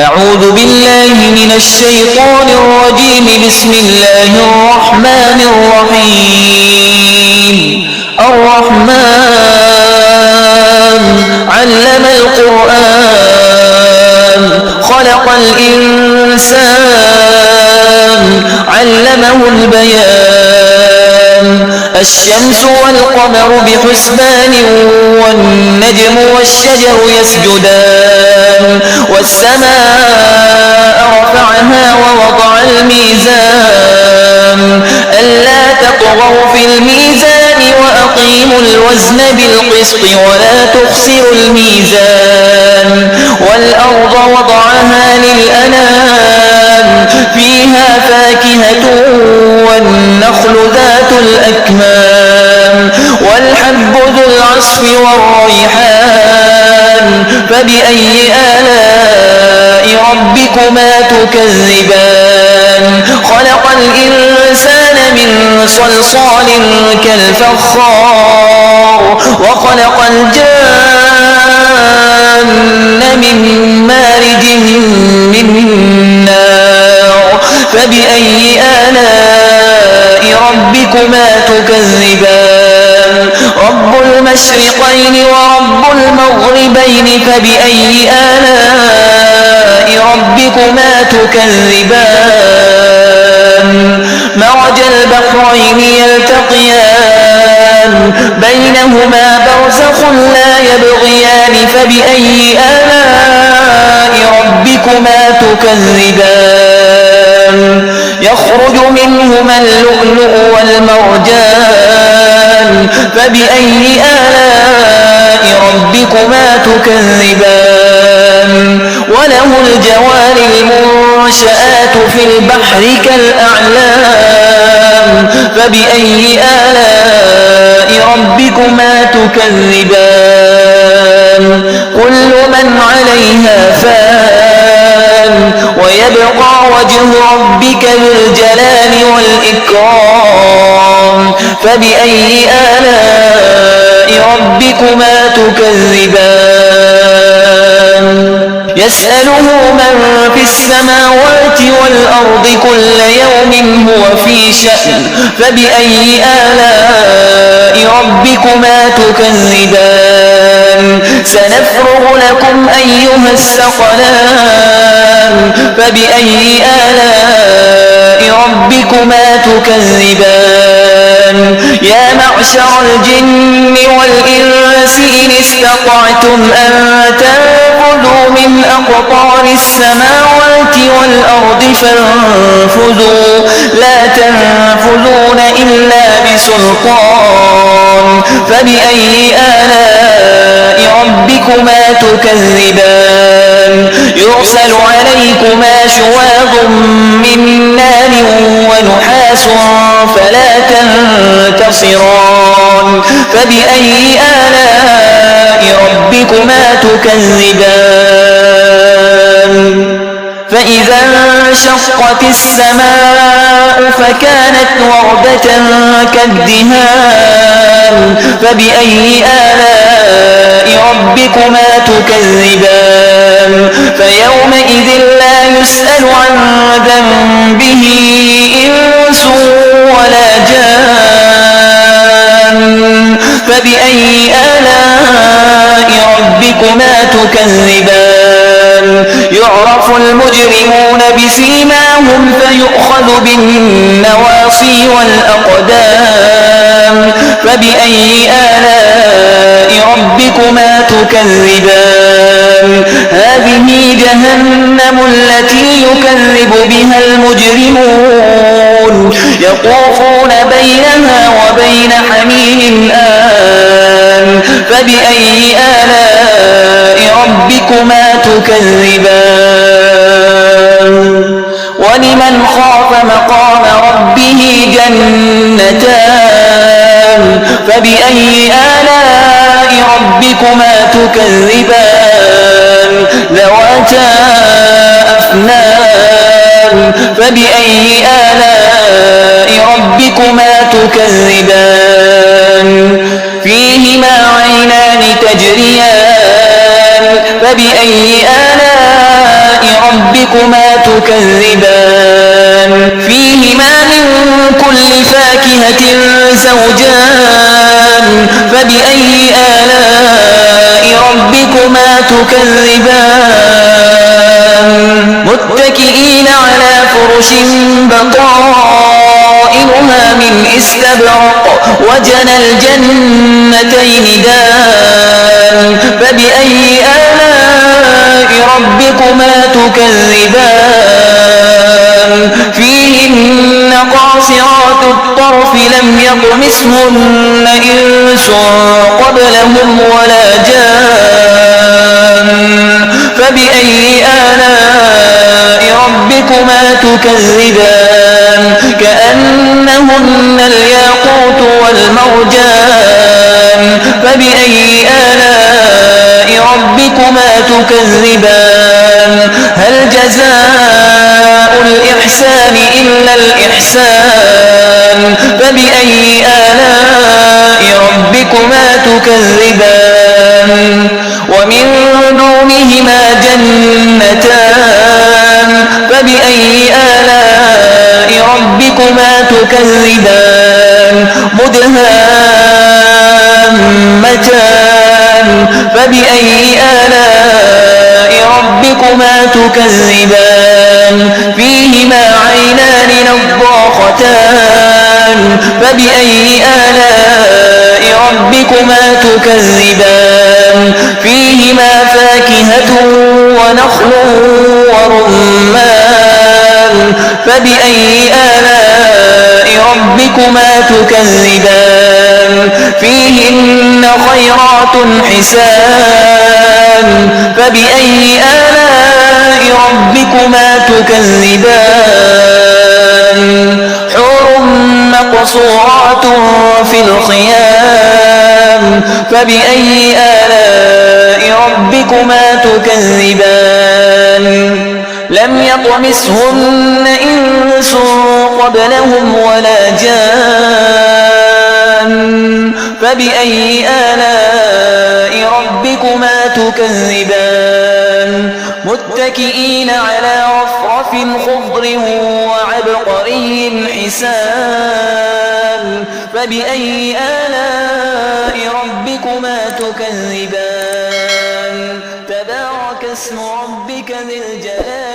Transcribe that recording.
أعوذ بالله من الشيطان الرجيم. بسم الله الرحمن الرحيم. الرحمن علم القرآن خلق الإنسان علمه البيان. الشمس والقمر بحسبان والنجم والشجر يسجدان. والسماء رفعها ووضع الميزان ألا تطغوا في الميزان وأقيموا الوزن بالقسط ولا تخسروا الميزان. والأرض وضعها للأنام فيها فاكهة والنخل ذات الأكمام والحب ذو العصف والريحان. فبأي آلاء ربكما تكذبان. خلق الإنسان من صلصال كالفخار وخلق الجان من مارج من نار. فبأي آلاء ربكما تكذبان. رب المشرقين ورب المغربين. فبأي آلاء ربكما تكذبان. مرج البحرين يلتقيان بينهما برزخ لا يبغيان. فبأي آلاء ربكما تكذبان. يخرج منهما اللؤلؤ والمرجان. فبأي آلاء ربكما تكذبان. وله الجوار المنشآت في البحر كالأعلام. فبأي آلاء ربكما تكذبان. كل من عليها فان ويبقى وجه ربك ذو الجلال والإكرام. فبأي آلاء ربكما تكذبان. يسأله من في السماوات والأرض كل يوم هو في شأن. فبأي آلاء ربكما تكذبان. سنفرغ لكم أيها الثقلان. فبأي آلاء ربكما تكذبان. يا معشر الجن والإنس إن استطعتم أن تنفذوا من أقطار السماوات والأرض فانفذوا لا تنفذون إلا بسلطان. فبأي آلاء ربكما تكذبان. يرسل عليكما شواظ من نار ونحاس فلا تنتصران. فبأي آلاء ربكما تكذبان. فإذا انشقت السماء فكانت وردة كالدهان. فبأي آلاء ربكما تكذبان. فيومئذ لا يسأل عن ذنبه إنس ولا جان. فبأي آلاء ربكما تكذبان. يعرف المجرمون بسيماهم فيؤخذ بالنواصي والأقدام. فبأي آلاء ربكما تكذبان. هذه جهنم التي يكذب بها المجرمون. يطوفون بينها وبين حميم آن. فبأي آلاء ربكما تكذبان. ولمن خاف مقام ربه جنتان. فبأي آلاء ربكما تكذبان. ذواتا أفنان. فبأي آلاء ربكما تكذبان. فيهما عينان تجريان. فبأي آلاء ربكما تكذبان فيهما من كل فاكهة زوجان فبأي آلاء ربكما تكذبان متكئين على فرش بطائنها من استبرق وجنى الجنتين دان فبأي آلاء ربكما تكذبان فيهن قاصرات الطرف لم يطمثهن إنس قبلهم ولا جان فبأي آلاء ربكما تكذبان كأنهن الياقوت والمرجان فبأي آلاء ربكما تكذبان هل جزاء الإحسان إلا الإحسان فبأي آلاء ربكما تكذبان ومن دونهما جنتان فبأي آلاء ربكما تكذبان مدهامتان فبأي آلاء ربكما تكذبان فيهما عينان نضاختان فبأي آلاء ربكما تكذبان فيهما فاكهة ونخل ورمان فبأي آلاء ربكما تكذبان فيهن خيرات حسان فبأي آلاء ربكما تكذبان حور مقصورات في الخيام فبأي آلاء ربكما تكذبان لم يطمثهن إنس قبلهم ولا جان فبأي آلاء ربكما تكذبان متكئين على رفرف خضر وعبقري حسان فبأي آلاء ربكما تكذبان تبارك اسم ربك ذي الجلال